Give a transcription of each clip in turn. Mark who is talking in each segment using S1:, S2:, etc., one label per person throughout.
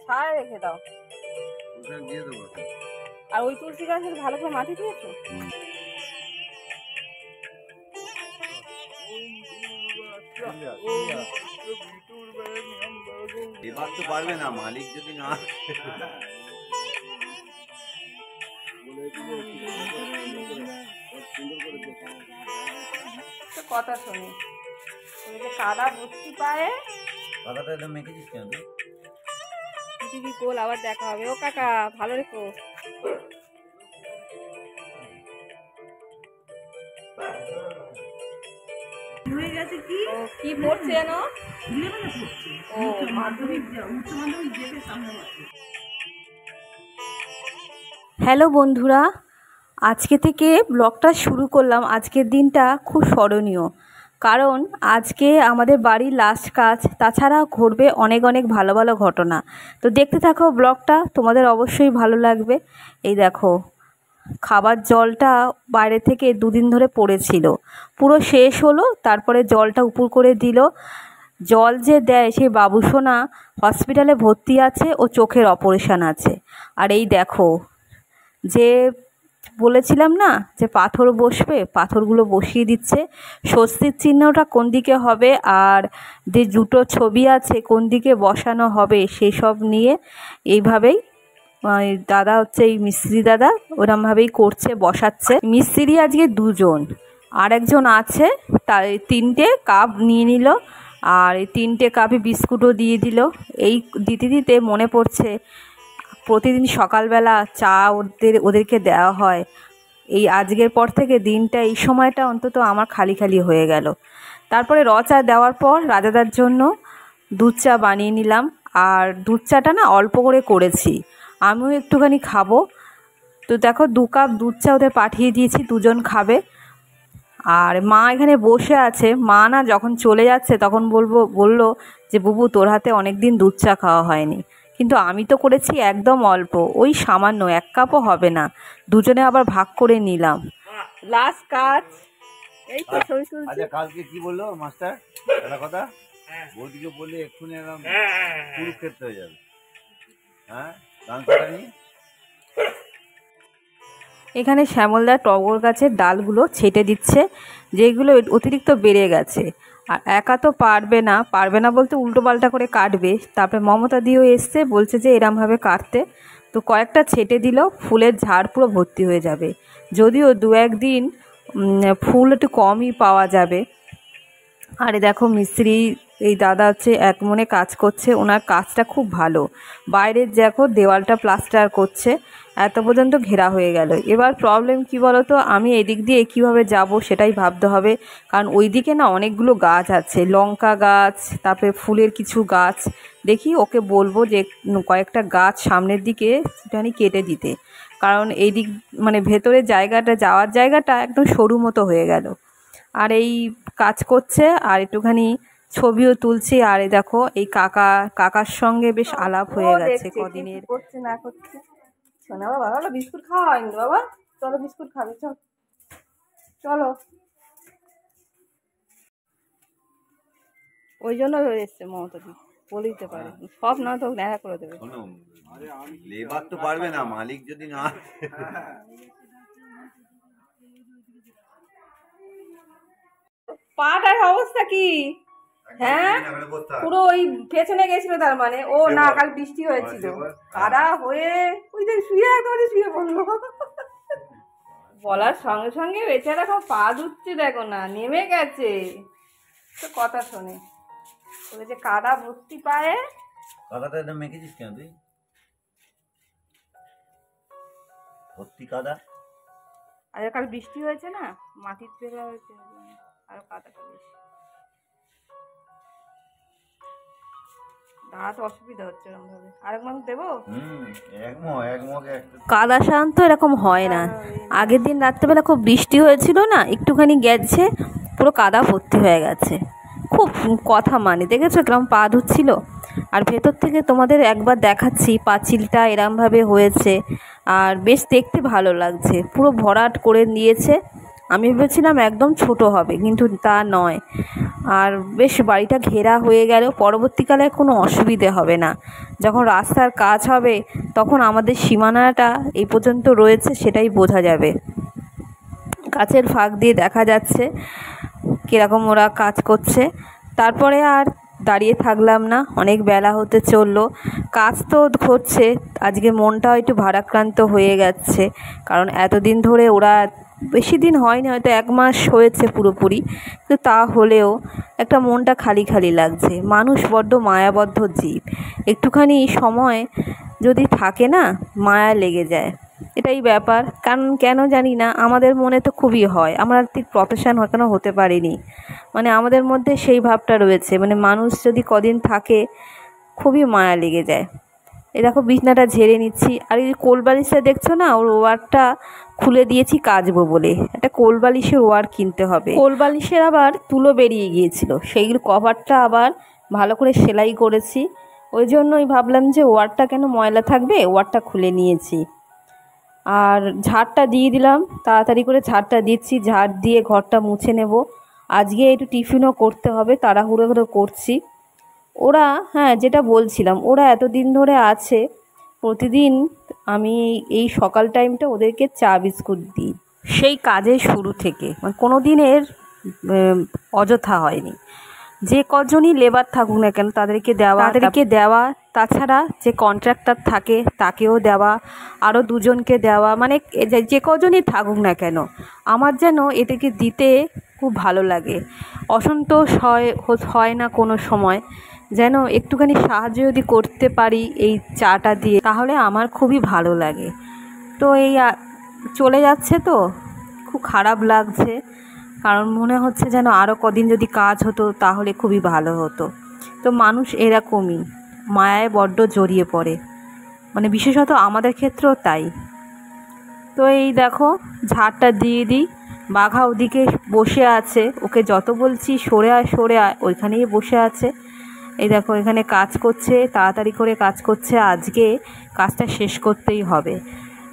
S1: ছাড় রেখে দাও। আর ওই তুলসী গাছের ভালো করে মাটি দিয়েছো?
S2: এবার তো পারবে না, মালিক যদি না
S1: কথা শুনি কাদা ভর্তি পায়ে।
S2: কাদাটা একদম মেখেছিস কেন তুই?
S1: কি গোল আবার দেখা হবে। ও কাকা ভালো রেখো। কি পড়ছে যেন? হ্যালো বন্ধুরা, আজকে থেকে ব্লগটা শুরু করলাম। আজকের দিনটা খুব স্মরণীয়, কারণ আজকে আমাদের বাড়ির লাস্ট কাজ। তাছাড়া ঘটবে অনেক অনেক ভালো ভালো ঘটনা। তো দেখতে থাকো ব্লগটা, তোমাদের অবশ্যই ভালো লাগবে। এই দেখো, খাবার জলটা বাইরে থেকে দুদিন ধরে পড়েছিল, পুরো শেষ হলো। তারপরে জলটা উপর করে দিল। জল যে দেয় সেই বাবুসোনা হসপিটালে ভর্তি আছে, ও চোখের অপারেশন আছে। আর এই দেখো, যে বলেছিলাম না যে পাথর বসবে, পাথরগুলো বসিয়ে দিচ্ছে। স্বস্তির চিহ্নটা কোন দিকে হবে আর যে দুটো ছবি আছে কোন দিকে বসানো হবে সেসব নিয়ে এইভাবেই দাদা হচ্ছে, এই মিস্ত্রি দাদা ওরমভাবেই করছে, বসাচ্ছে। মিস্ত্রি আজকে দুজন, আর একজন আছে, তার 3টে কাপ নিয়ে নিল। আর এই 3টে কাপে বিস্কুটও দিয়ে দিল। এই দিতে দিতে মনে পড়ছে প্রতিদিন সকালবেলা চা ওদেরকে দেওয়া হয়। এই আজকের পর থেকে দিনটা এই সময়টা অন্তত আমার খালি খালি হয়ে গেল। তারপরে চা দেওয়ার পর রাজাদার জন্য দুধ চা বানিয়ে নিলাম। আর দুধ চাটা না অল্প করে করেছি, আমিও একটুখানি খাবো। তো দেখো 2 কাপ দুধ চা ওদের পাঠিয়ে দিয়েছি, 2জন খাবে। আর মা এখানে বসে আছে। মা না যখন চলে যাচ্ছে তখন বললো যে বুবু তোর হাতে অনেক দিন দুধ চা খাওয়া হয়নি। কিন্তু আমি তো করেছি একদম অল্প, ওই সামান্য 1 কাপও হবে না। দুজনে আবার ভাগ করে নিলাম। লাস্ট কাজ এই তো ছবি তুলছি।
S2: আচ্ছা, কালকে কি বললো মাস্টার? একটা কথা বৌদিকে বললে এক্ষুনি একদম কুরুক্ষেত্র হয়ে যাবে। হ্যাঁ, গান শেখানি।
S1: এখানে শ্যামলদা টগর গাছের ডালগুলো ছেটে দিচ্ছে, যেগুলো অতিরিক্ত বেড়ে গেছে। আর একা তো পারবে না বলতে উল্টো পাল্টা করে কাটবে। তারপরে মমতা দিয়েও এসছে, বলছে যে এরমভাবে কাটতে। তো কয়েকটা ছেটে দিল, ফুলের ঝাড় পুরো ভর্তি হয়ে যাবে। যদিও 2-1 দিন ফুল একটু কমই পাওয়া যাবে। আরে দেখো, মিস্ত্রি এই দাদা হচ্ছে এক মনে কাজ করছে, ওনার কাজটা খুব ভালো। বাইরের দেখো দেওয়ালটা প্লাস্টার করছে, এত পর্যন্ত ঘেরা হয়ে গেল। এবার প্রবলেম কি বলো তো, আমি এদিক দিয়ে কীভাবে যাব সেটাই ভাবতে হবে। কারণ ওই দিকে না অনেকগুলো গাছ আছে, লঙ্কা গাছ, তারপরে ফুলের কিছু গাছ। দেখি ওকে বলবো যে কয়েকটা গাছ সামনের দিকে একটুখানি কেটে দিতে, কারণ এই দিক মানে ভেতরের জায়গাটা, যাওয়ার জায়গাটা একদম সরু মতো হয়ে গেল। আর এই কাজ করছে, আর একটুখানি ছবিও তুলছি। আর এই দেখো, এই কাকার সঙ্গে বেশ আলাপ হয়ে গেছে কদিনের। করছে না করছে শোনা বাবা, ভালো বিস্কুট খাওয়া হয়নি বাবা, চলো বিস্কুট খাবে, চলো। ওই জন্য এসছে মমতা দি, বলে দিতে পারে সব, না তো দেখা করে দেবে।
S2: লেবার তো পারবে না, মালিক যদি না।
S1: পাটার অবস্থা কি? হ্যাঁ, পুরো ওই পেছনে গেছিল। তার মানে ও না, কাল বৃষ্টি হয়েছিল, কাদা হয়ে ওই যে শুয়ে বললো। বলার সঙ্গে সঙ্গে বেচারা এখন পা ধুচ্ছে, দেখো না নেমে গেছে। তো কথা শোনে, ওই যে কাদা ভর্তি পায়ে।
S2: কাদাটা একদম মেখেছিস কেন তুই? ভর্তি কাদা।
S1: আর কাল বৃষ্টি হয়েছে না, মাটির ফেরা হয়েছে, আর কাদাটা বেশি। দাঁড়াতে অসুবিধা হচ্ছে এরকম ভাবে। আরেক মাস দেবো। কাদা শান্ত এরকম হয় না। আগের দিন রাত্রেবেলা খুব বৃষ্টি হয়েছিল না, একটুখানি গেছে, পুরো কাদা ভর্তি হয়ে গেছে। খুব কথা মানে, দেখেছো কিরকম পা ধুচ্ছিল। আর ভেতর থেকে তোমাদের একবার দেখাচ্ছি, পাঁচিলটা এরমভাবে হয়েছে, আর বেশ দেখতে ভালো লাগছে, পুরো ভরাট করে নিয়েছে। আমি ভেবেছিলাম একদম ছোট হবে, কিন্তু তা নয়। আর বেশ বাড়িটা ঘেরা হয়ে গেল, পরবর্তীকালে কোনো অসুবিধে হবে না। যখন রাস্তার কাজ হবে তখন আমাদের সীমানাটা এই পর্যন্ত রয়েছে সেটাই বোঝা যাবে। গাছের ফাঁক দিয়ে দেখা যাচ্ছে কীরকম ওরা কাজ করছে। তারপরে আর দাঁড়িয়ে থাকলাম না, অনেক বেলা হতে চললো। কাজ তো হচ্ছে, আজকে মনটাও একটু ভারাক্রান্ত হয়ে গেছে, কারণ এতদিন ধরে ওরা, বেশি দিন হয়নি, হয়তো 1 মাস হয়েছে পুরোপুরি, কিন্তু তা হলেও একটা মনটা খালি খালি লাগছে। মানুষ বড্ড মায়াবদ্ধ জীব, একটুখানি সময় যদি থাকে না মায়া লেগে যায়, এটাই ব্যাপার। কারণ কেন জানি না, আমাদের মনে তো খুবই হয়, আমরা ঠিক প্রফেশন কেন হতে পারিনি, মানে আমাদের মধ্যে সেই ভাবটা রয়েছে, মানে মানুষ যদি কদিন থাকে খুবই মায়া লেগে যায়। এই দেখো বিছনাটা ঝেড়ে নিচ্ছি, আর এই কোলবালিশটা দেখছো না, ওর ওয়ারটা খুলে দিয়েছি কাচবো বলে। একটা কোলবালিশের ওয়ার কিনতে হবে। কোলবালিশের আবার তুলো বেরিয়ে গিয়েছিল, সেইগুলো কভারটা আবার ভালো করে সেলাই করেছি, ওই জন্যই ভাবলাম যে ওয়ারটা কেন ময়লা থাকবে, ওয়ারটা খুলে নিয়েছি। আর ঝাড়টা দিয়ে দিলাম, তাড়াতাড়ি করে ঝাড়টা দিচ্ছি, ঝাড় দিয়ে ঘরটা মুছে নেব। আজকে একটু টিফিনও করতে হবে, তাড়াহুড়ো করে করছি। ওরা, হ্যাঁ যেটা বলছিলাম, ওরা এতদিন ধরে আছে, প্রতিদিন আমি এই সকাল টাইমটা ওদেরকে চা বিস্কুট দিই, সেই কাজের শুরু থেকে, মানে কোনো দিনের অযথা হয়নি। যে কজনই লেবার থাকুক না কেন তাদেরকে দেওয়া, তাছাড়া যে কন্ট্রাক্টর থাকে তাকেও দেওয়া, আরও 2 জনকে দেওয়া, মানে যে কজনই থাকুক না কেন আমার যেন এদেরকে দিতে খুব ভালো লাগে। অসন্তোষ হয় না কোনো সময়, যেন একটুখানি সাহায্য যদি করতে পারি এই চাটা দিয়ে, তাহলে আমার খুবই ভালো লাগে। তো এই চলে যাচ্ছে তো খুব খারাপ লাগছে, কারণ মনে হচ্ছে যেন আরও কদিন যদি কাজ হতো তাহলে খুবই ভালো হতো। তো মানুষ এরকমই মায়ায় বড্ড জড়িয়ে পড়ে, মানে বিশেষত আমাদের ক্ষেত্রেও তাই। তো এই দেখো ঝাড়টা দিয়ে দিই। বাঘা ওদিকে বসে আছে, ওকে যত বলছি সরে আয় সরে আয়, ওইখানেই বসে আছে। এই দেখো এখানে কাজ করছে, তাড়াতাড়ি করে কাজ করছে, আজকে কাজটা শেষ করতেই হবে।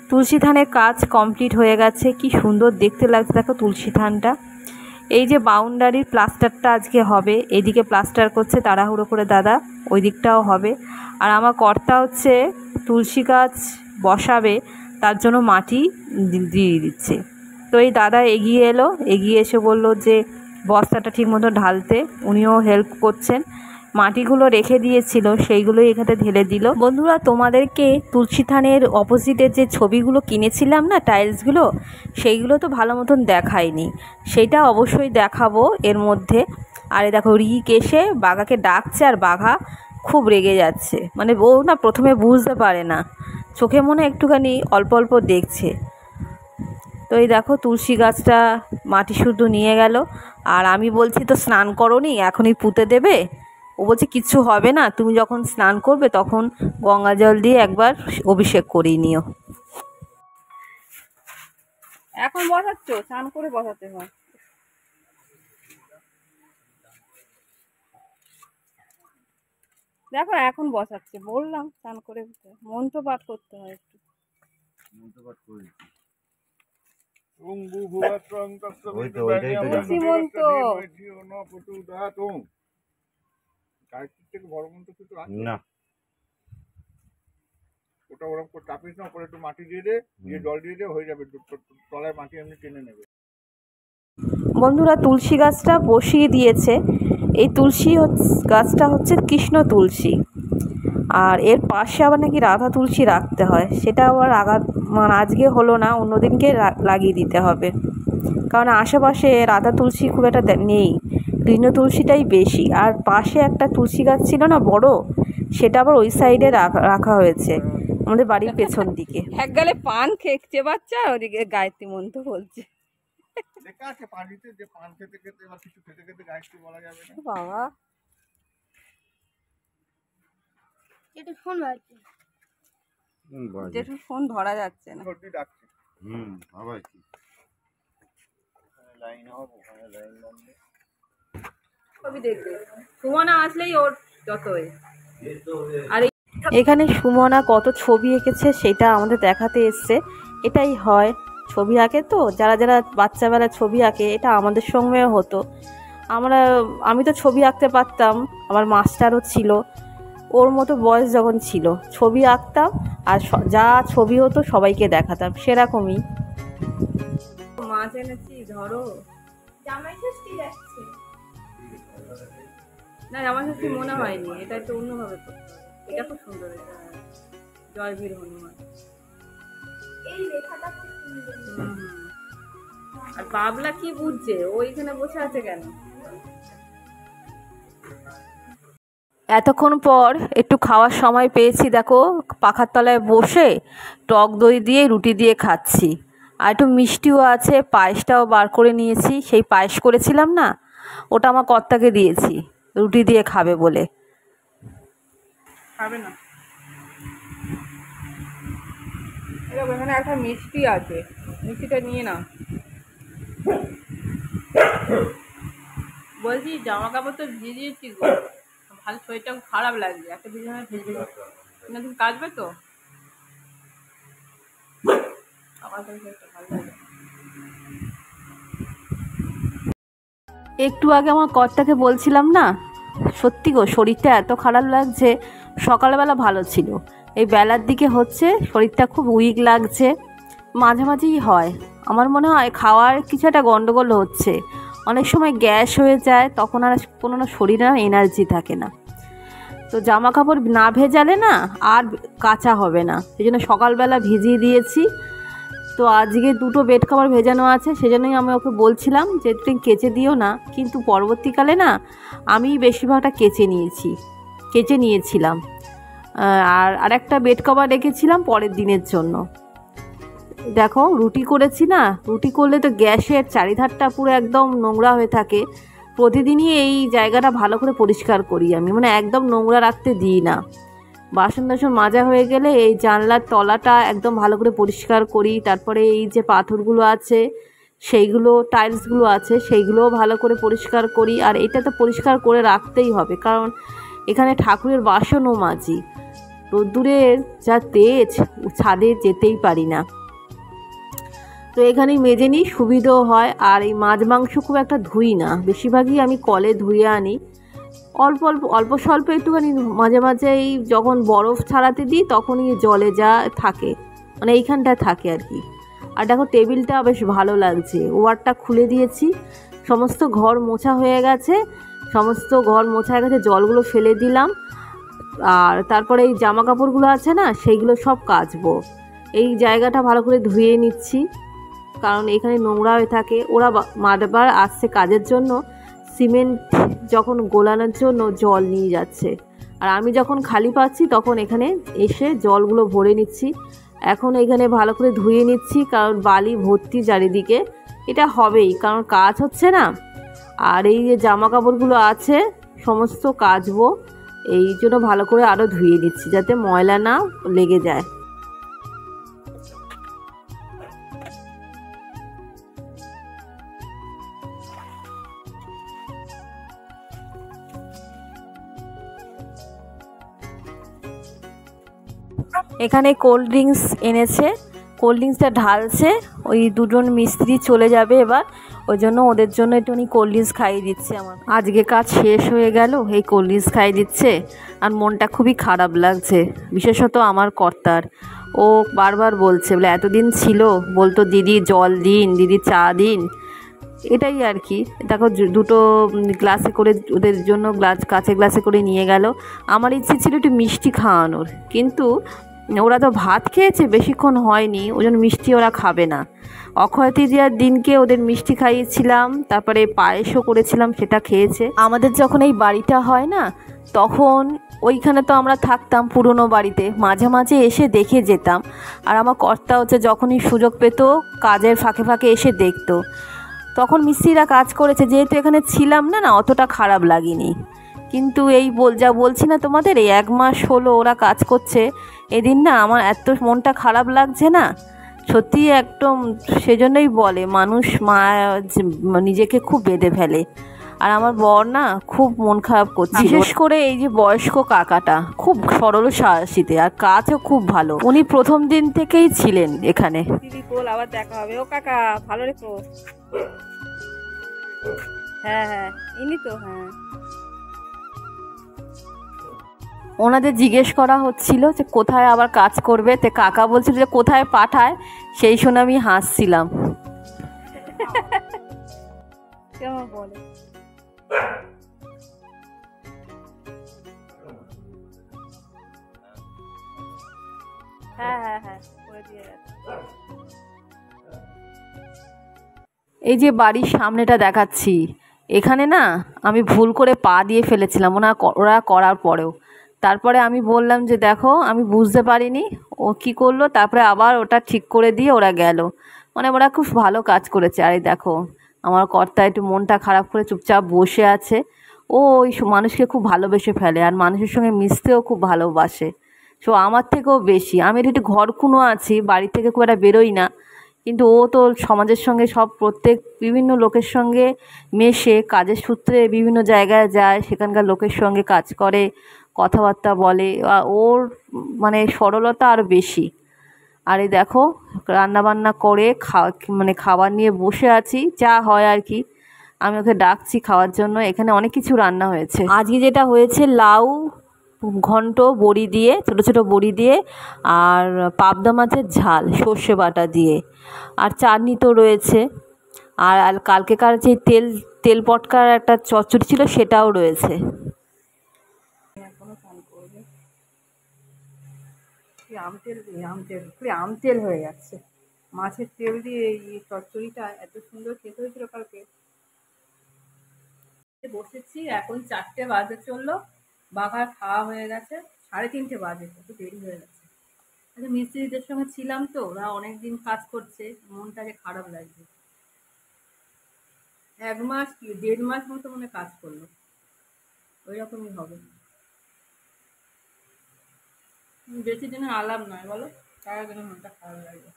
S1: তুলসী থানের কাজ কমপ্লিট হয়ে গেছে, কি সুন্দর দেখতে লাগছে দেখো তুলসী থানটা। এই যে বাউন্ডারির প্লাস্টারটা আজকে হবে, এদিকে প্লাস্টার করছে তাড়াহুড়ো করে দাদা, ওই দিকটাও হবে। আর আমার কর্তা হচ্ছে তুলসী গাছ বসাবে, তার জন্য মাটি দিয়ে দিচ্ছে। তো এই দাদা এগিয়ে এলো, এগিয়ে এসে বললো যে বস্তাটা ঠিক মতো ঢালতে, উনিও হেল্প করছেন। মাটিগুলো রেখে দিয়েছিল, সেইগুলোই এখানে ঢেলে দিল। বন্ধুরা, তোমাদেরকে তুলসী থানের অপোজিটের যে ছবিগুলো কিনেছিলাম না, টাইলসগুলো, সেইগুলো তো ভালো মতন দেখায়নি, সেইটা অবশ্যই দেখাবো এর মধ্যে। আর দেখো রিক এসে বাঘাকে ডাকছে, আর বাঘা খুব রেগে যাচ্ছে, মানে ও না প্রথমে বুঝতে পারে না, চোখে মনে একটুখানি অল্প অল্প দেখছে। তো এই দেখো তুলসী গাছটা মাটি শুদ্ধ নিয়ে গেল, আর আমি বলছি তো স্নান করোনি, এখনই পুঁতে দেবে। ও বলছে কিচ্ছু হবে না, তুমি যখন স্নান করবে তখন গঙ্গা জল দিয়ে একবার অভিষেক করিয়ে নিও। এখন বসাচ্ছ, স্নান করে বসাতে হয়। দেখো এখন বসাচ্ছে, বললাম স্নান করে মন্ত্র পাঠ করতে হয় একটু।
S2: মন্ত্র পাঠ করি না,
S3: ওটা ওরকম করে চাপিস না, করে একটু মাটি দিয়ে দে, দিয়ে জল দিয়ে দে, হয়ে যাবে, তলায় মাটি এমনি টেনে নেবে।
S1: বন্ধুরা, তুলসী গাছটা বসিয়ে দিয়েছে। এই তুলসী গাছটা হচ্ছে কৃষ্ণ তুলসী, আর এর পাশে আবার নাকি রাধা তুলসী রাখতে হয়, সেটা আবার মানে আজকে হলো না, অন্যদিনকে লাগিয়ে দিতে হবে, কারণ আশেপাশে রাধা তুলসী খুব একটা নেই, কৃষ্ণ তুলসীটাই বেশি। আর পাশে একটা তুলসী গাছ ছিল না বড়, সেটা আবার ওই সাইডে রাখা হয়েছে, আমাদের বাড়ির পেছন দিকে। এক গালে পান খেয়ে বাচ্চা, ওদিকে গায়ত্রী মন্ত্র বলছে।
S3: লেখা আছে পানিতে, যে পান খেতে খেতে বা কিছু খেতে খেতে গায়ত্রী বলা যাবে না।
S1: বাবা
S4: এটা ফোন বাজছে,
S1: যেটু ফোন ধরা যাচ্ছে না।
S3: সর্দি ডাকছে।
S2: আবার কি লাইন হবে, ওখানে লাইন লাগবে।
S1: ছবি দেখবে, সুমনা আসলেই ওর যতই। আর এখানে সুমনা কত ছবি এঁকেছে সেটা আমাদের দেখাতে এসছে। এটাই হয়, ছবি আঁকে তো যারা যারা বাচ্চাবেলা ছবি আঁকে, এটা আমাদের সঙ্গেও হতো। আমি তো ছবি আঁকতে পারতাম, আমার মাস্টারও ছিল, ওর মতো বয়স যখন ছিল ছবি আঁকতাম আর যা ছবি হতো সবাইকে দেখাতাম, সেরকমই। মাছ এনেছি, ধরো।
S4: জামাই ষষ্ঠী যাচ্ছে।
S1: না, জামাই ষষ্ঠী মনে হয়নি, এটা একটু অন্যভাবে করতে হবে। এটা খুব সুন্দর, এটা জয় বীর হনুমান।
S4: এই লেখাটা খুব সুন্দর।
S1: আর বাবলা কি বুঝছে, ও এখানে বসে আছে কেন? এতক্ষণ পর একটু খাওয়ার সময় পেয়েছি, দেখো পাখার তলায় বসে টক দই দিয়ে রুটি দিয়ে খাচ্ছি। আর একটু মিষ্টিও আছে, পায়েসটাও বার করে নিয়েছি, সেই পায়েস করেছিলাম না, ওটা আমার কর্তাকে দিয়েছি রুটি দিয়ে খাবে বলে। খাবে না, এখানে একটা মিষ্টি আছে, মিষ্টিটা নিয়ে নাও। বলছি জামা কাপড় তো ভিজিয়েছি গো, ভালো শরীরটা খারাপ লাগছে, একটা বিছানা ভিজে না, তুমি কাচবে তো? একটু আগে আমার কর্তাকে বলছিলাম না, সত্যি গো শরীরটা এত খারাপ লাগছে। সকালবেলা ভালো ছিল, এই বেলার দিকে হচ্ছে শরীরটা খুব উইক লাগছে। মাঝে মাঝেই হয়, আমার মনে হয় খাওয়ার কিছু একটা গন্ডগোল হচ্ছে। অনেক সময় গ্যাস হয়ে যায়, তখন আর কোনো না শরীরে আর এনার্জি থাকে না। তো জামা কাপড় না ভেজালে না আর কাচা হবে না, সেই জন্য সকালবেলা ভিজিয়ে দিয়েছি। তো আজকে 2টো বেড কভার ভেজানো আছে, সেজন্যই আমি ওকে বলছিলাম যে তুমি কেচে দিও না, কিন্তু পরবর্তীকালে না আমি বেশিরভাগটা কেচে নিয়েছিলাম। আর একটা বেড কভার রেখেছিলাম পরের দিনের জন্য। দেখো রুটি করেছি না, রুটি করলে তো গ্যাসের চারিধারটা পুরো একদম নোংরা হয়ে থাকে। প্রতিদিনই এই জায়গাটা ভালো করে পরিষ্কার করি আমি, মানে একদম নোংরা রাখতে দিই না। বাসন টাসন মাজা হয়ে গেলে এই জানলার তলাটা একদম ভালো করে পরিষ্কার করি। তারপরে এই যে পাথরগুলো আছে সেইগুলো, টাইলসগুলো আছে সেইগুলোও ভালো করে পরিষ্কার করি। আর এটা তো পরিষ্কার করে রাখতেই হবে, কারণ এখানে ঠাকুরের বাসনও মাজি। রোদ্দুরের যা তেজ, ছাদে যেতেই পারি না, তো এখানেই মেজে নিই, সুবিধাও হয়। আর এই মাছ মাংস খুব একটা ধুই না, বেশিরভাগই আমি কলে ধুয়ে আনি। অল্প স্বল্প একটুখানি মাঝে মাঝে এই যখন বরফ ছাড়াতে দিই তখনই জলে যা থাকে, মানে এইখানটায় থাকে আর কি। আর দেখো টেবিলটা বেশ ভালো লাগছে, ওয়ারটা খুলে দিয়েছি, সমস্ত ঘর মোছা হয়ে গেছে, জলগুলো ফেলে দিলাম। আর তারপরে এই জামা কাপড়গুলো আছে না, সেইগুলো সব কাচবো। এই জায়গাটা ভালো করে ধুয়ে নিচ্ছি, কারণ এখানে নোংরা হয়ে থাকে। ওরা বারবার আসছে কাজের জন্য, সিমেন্ট যখন গোলানোর জন্য জল নিয়ে যাচ্ছে, আর আমি যখন খালি পাচ্ছি তখন এখানে এসে জলগুলো ভরে নিচ্ছি। এখন এখানে ভালো করে ধুয়ে নিচ্ছি, কারণ বালি ভর্তি চারিদিকে, এটা হবেই কারণ কাজ হচ্ছে না। আর এই যে জামা কাপড়গুলো আছে সমস্ত কাচবো, এই জন্য ভালো করে আরও ধুয়ে নিচ্ছি যাতে ময়লা না লেগে যায়। এখানে কোল্ড ড্রিঙ্কস এনেছে, কোল্ড ড্রিঙ্কসটা ঢালছে, ওই 2জন মিস্ত্রি চলে যাবে এবার, ওই জন্য ওদের জন্য একটুখানি কোল্ড ড্রিঙ্কস খাইয়ে দিচ্ছে। আমার আজকে কাজ শেষ হয়ে গেল, এই কোল্ড ড্রিঙ্কস খাইয়ে দিচ্ছে। আর মনটা খুবই খারাপ লাগছে, বিশেষত আমার কর্তার। ও বারবার বলছে, বলে এতদিন ছিল বলতো দিদি জল দিন, দিদি চা দিন, এটাই আর কি। দেখো 2টো গ্লাসে করে ওদের জন্য কাঁচের গ্লাসে করে নিয়ে গেল। আমার ইচ্ছে ছিল একটু মিষ্টি খাওয়ানোর, কিন্তু ওরা তো ভাত খেয়েছে, বেশিক্ষণ হয়নি, ওই জন্য মিষ্টি ওরা খাবে না। অক্ষয় তৃতীয়ার দিনকে ওদের মিষ্টি খাইয়েছিলাম, তারপরে পায়েসও করেছিলাম, সেটা খেয়েছে। আমাদের যখন এই বাড়িটা হয় না, তখন ওইখানে তো আমরা থাকতাম পুরনো বাড়িতে, মাঝে মাঝে এসে দেখে যেতাম। আর আমার কর্তা হচ্ছে যখনই সুযোগ পেত কাজের ফাঁকে ফাঁকে এসে দেখতো, তখন মিস্ত্রিরা কাজ করেছে, যেহেতু এখানে ছিলাম না, অতটা খারাপ লাগেনি। কিন্তু এই বলছি না তোমাদের, এই 1 মাস হলো ওরা কাজ করছে, এদিন না আমার এত মনটা খারাপ লাগছে না, সত্যি একদম। সেজন্যই বলে মানুষ নিজেকে খুব বেঁধে ফেলে। আর আমার বর না খুব মন খারাপ করছে, বিশেষ করে এই যে বয়স্ক কাকাটা খুব সরল সাহসীতে, আর কাজও খুব ভালো। উনি প্রথম দিন থেকেই ছিলেন এখানে। দিদি কোল আবার দেখা হবে। ও কাকা ভালো রেখো। হ্যাঁ ইনি তো। হ্যাঁ ওনাদের জিজ্ঞেস করা হচ্ছিল যে কোথায় আবার কাজ করবে, তো কাকা বলছিল যে কোথায় পাঠায়, সেই শুনে আমি হাসছিলাম। কেমন বলে হ্যাঁ হ্যাঁ হ্যাঁ করে দিয়ে গেছে। এই যে বাড়ির সামনেটা দেখাচ্ছি, এখানে না আমি ভুল করে পা দিয়ে ফেলেছিলাম ওরা করার পরেও। তারপরে আমি বললাম যে দেখো আমি বুঝতে পারিনি, ও কি করলো, তারপরে আবার ওটা ঠিক করে দিয়ে ওরা গেল। মানে ওরা খুব ভালো কাজ করেছে। আর এই দেখো আমার কর্তা একটু মনটা খারাপ করে চুপচাপ বসে আছে। ও ওই মানুষকে খুব ভালোবেসে ফেলে আর মানুষের সঙ্গে মিশতেও খুব ভালোবাসে। সো আমার থেকেও বেশি। আমি একটু ঘরকুনো আছি, বাড়ি থেকে খুব একটা বেরোই না, কিন্তু ও তো সমাজের সঙ্গে সব প্রত্যেক বিভিন্ন লোকের সঙ্গে মেশে, কাজের সূত্রে বিভিন্ন জায়গায় যায়, সেখানকার লোকের সঙ্গে কাজ করে, কথাবার্তা বলে। ওর মানে সরলতা আরও বেশি। আর এই দেখো রান্নাবান্না করে খাবার নিয়ে বসে আছি, যা হয় আর কি। আমি ওকে ডাকছি খাওয়ার জন্য। এখানে অনেক কিছু রান্না হয়েছে। আজকে যেটা হয়েছে লাউ ঘন্ট বড়ি দিয়ে, ছোটো ছোটো বড়ি দিয়ে, আর পাবদা মাছের ঝাল সর্ষে বাটা দিয়ে, আর চাটনি তো রয়েছে। আর কালকেকার যে তেল পটকার একটা চচ্চড়ি ছিল সেটাও রয়েছে। আম তেল হয়ে যাচ্ছে। মাছের তেল দিয়ে এই চচ্চড়িটা এত সুন্দর খেতে হয়েছিল কালকে। বসেছি, এখন 4টে বাজে চললো, বাঘার খাওয়া হয়ে গেছে, 3:30 বাজে, একটু দেরি হয়ে গেছে। আচ্ছা মিস্ত্রিদের সঙ্গে ছিলাম তো, ওরা অনেক দিন কাজ করছে, মনটাকে খারাপ লাগছে। 1 মাস কি 1.5 মাস মতো মনে কাজ করলো, ওই রকমই হবে। বেশি দিনের আলাপ নয় বলো, তার জন্য মনটা খারাপ লাগবে।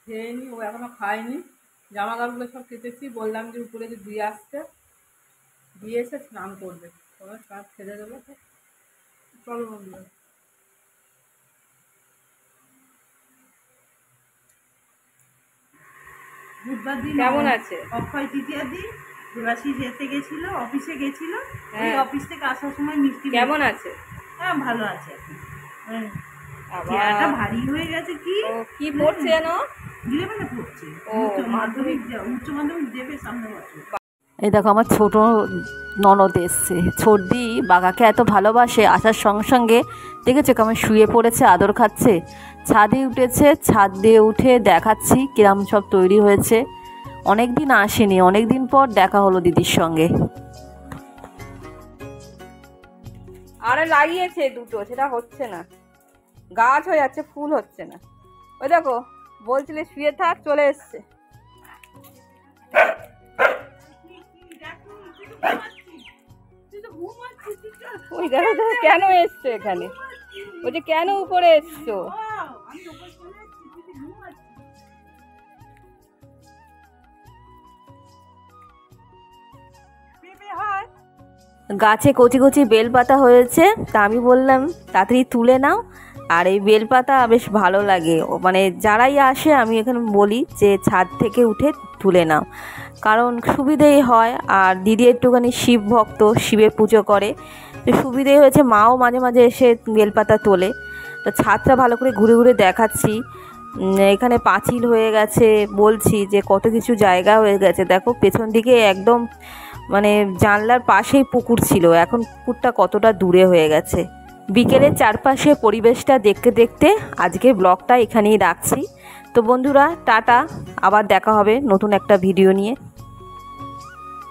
S1: খেয়ে নি, ও এখনো খায়নি। জামা কাপড়গুলো সব কেটেছি, বললাম যে উপরে যে দিয়ে আসতে, দিয়ে এসে স্নান করবে, সবাই কাজ ছেড়ে দেবো। চলো বন্ধুরা।
S5: বুধবার দিন
S1: কেমন আছে?
S5: অক্ষয় তৃতীয়ার দিন দেবাশিস যেতে গেছিল, অফিসে গেছিল। ওই অফিস থেকে আসার সময় মিষ্টি
S1: কেমন আছে?
S5: হ্যাঁ ভালো আছে এখন।
S1: আবার
S5: চেহারাটা ভারী হয়ে গেছে। কি
S1: পড়ছে যেন?
S5: 11-এ পড়ছে। উচ্চ মাধ্যমিক দেবে সামনে বছর।
S1: এই দেখো আমার ছোট ননদ এসছে, ছোটদি বাঘাকে এত ভালোবাসে। আসার সঙ্গে সঙ্গে দেখেছো কেমন শুয়ে পড়েছে, আদর খাচ্ছে। ছাদে উঠেছে, ছাদ দিয়ে উঠে দেখাচ্ছি কিরম সব তৈরি হয়েছে। অনেক দিন আসেনি, অনেক দিন পর দেখা হলো দিদির সঙ্গে। আরে লাগিয়েছে দুটো, সেটা হচ্ছে না, গাছ হয়ে যাচ্ছে, ফুল হচ্ছে না। ওই দেখো বলছিলে শুয়ে থাক, চলে এসছে। ওই দেখো দেখো কেন এসছো এখানে, ওই যে কেন উপরে এসছো? গাছে কচি কচি বেলপাতা হয়েছে, তা আমি বললাম তাড়াতাড়ি তুলে নাও। আর এই বেলপাতা বেশ ভালো লাগে, মানে যারাই আসে আমি এখানে বলি যে ছাদ থেকে উঠে তুলে নাও, কারণ সুবিধেই হয়। আর দিদি একটুখানি শিব ভক্ত, শিবের পুজো করে, তো সুবিধেই হয়েছে। মাও মাঝে মাঝে এসে বেলপাতা তোলে। তো ছাদটা ভালো করে ঘুরে ঘুরে দেখাচ্ছি। এখানে পাঁচিল হয়ে গেছে, বলছি যে কত কিছু জায়গা হয়ে গেছে। দেখো পেছন দিকে একদম মানে জানলার পাশেই পুকুর ছিল, এখন পুকুরটা কতটা দূরে হয়ে গেছে। বিকেলের চারপাশে পরিবেশটা দেখতে দেখতে আজকে ব্লগটা এখানেই রাখছি। তো বন্ধুরা টাটা, আবার দেখা হবে নতুন একটা ভিডিও নিয়ে।